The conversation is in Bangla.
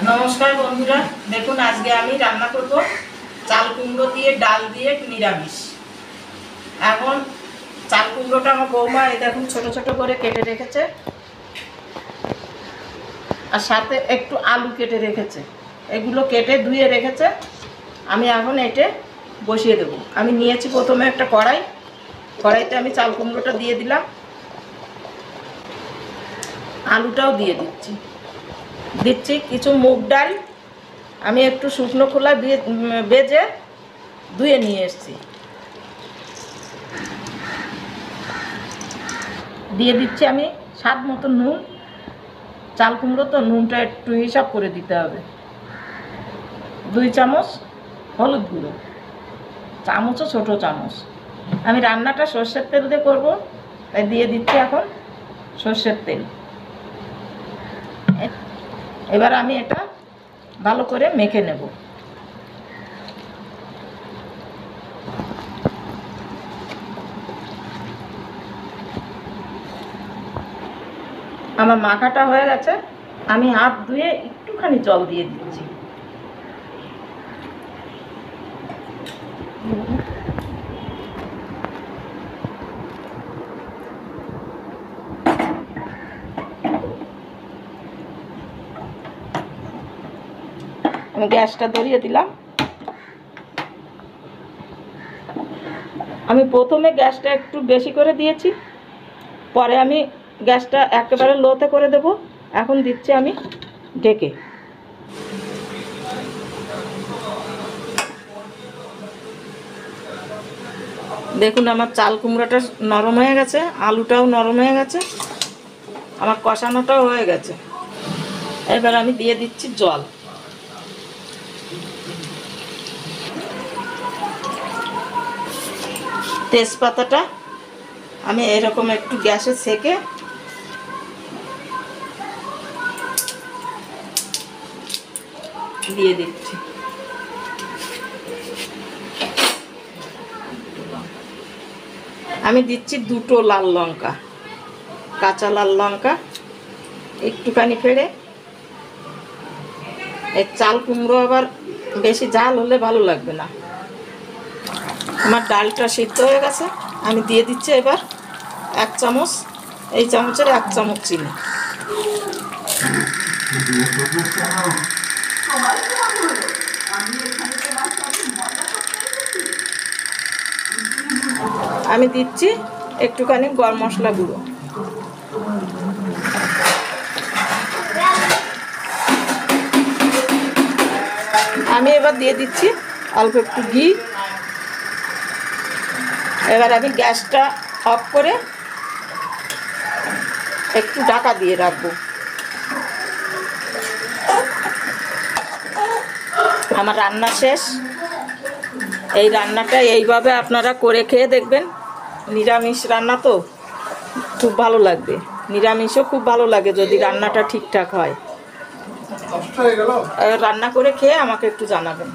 নমস্কার বন্ধুরা, দেখুন আজকে আমি রান্না করব চাল কুমড়ো দিয়ে ডাল দিয়ে নিরামিষ। এখন চাল কুমড়োটা আমার বৌমা এই দেখুন ছোট ছোট করে কেটে রেখেছে, আর সাথে একটু আলু কেটে রেখেছে। এগুলো কেটে ধুয়ে রেখেছে। আমি এখন এটে বসিয়ে দেব। আমি নিয়েছি প্রথমে একটা কড়াইতে আমি চাল কুমড়োটা দিয়ে দিলাম, আলুটাও দিয়ে দিচ্ছি কিছু মুগ ডাল আমি একটু শুকনো খোলা বেজে ধুয়ে নিয়ে এসেছি, দিয়ে দিচ্ছি আমি স্বাদ মতো নুন। চাল কুমড়ো তো নুনটা একটু হিসাব করে দিতে হবে। 2 চামচ হলুদ গুঁড়ো, চামচও ছোট চামচ। আমি রান্নাটা সর্ষের তেল দিয়ে করবো, তাই দিয়ে দিচ্ছি এখন সর্ষের তেল। এবার আমি এটা ভালো করে মেখে নেব। আমার মাখাটা হয়ে গেছে, আমি হাত ধুয়ে একটুখানি জল দিয়ে দিচ্ছি। আমি গ্যাসটা ধরিয়ে দিলাম। আমি প্রথমে গ্যাসটা একটু বেশি করে দিয়েছি, পরে আমি গ্যাসটা একেবারে লোতে করে দেব। এখন দিচ্ছি আমি ঢেকে। দেখুন আমার চাল কুমড়োটা নরম হয়ে গেছে, আলুটাও নরম হয়ে গেছে, আমার কষানোটাও হয়ে গেছে। এবার আমি দিয়ে দিচ্ছি জল। তেজপাতাটা আমি এরকম একটু গ্যাসে সেকে দিয়ে দিচ্ছি। আমি দিচ্ছি 2টো লাল লঙ্কা, কাঁচা লাল লঙ্কা একটুখানি ফেড়ে। এই চাল কুমড়ো আবার বেশি ঝাল হলে ভালো লাগবে না। আমার ডালটা সিদ্ধ হয়ে গেছে, আমি দিয়ে দিচ্ছি এবার 1 চামচ, এই চামচের 1 চামচ চিনি। আমি দিচ্ছি একটুখানি গরম মশলা গুঁড়ো। আমি এবার দিয়ে দিচ্ছি অল্প একটু ঘি। এবার আমি গ্যাসটা অফ করে একটু ঢাকা দিয়ে রাখবো। আমার রান্না শেষ। এই রান্নাটা এইভাবে আপনারা করে খেয়ে দেখবেন। নিরামিষ রান্না তো খুব ভালো লাগবে, নিরামিষও খুব ভালো লাগে যদি রান্নাটা ঠিকঠাক হয়। রান্না করে খেয়ে আমাকে একটু জানাবেন।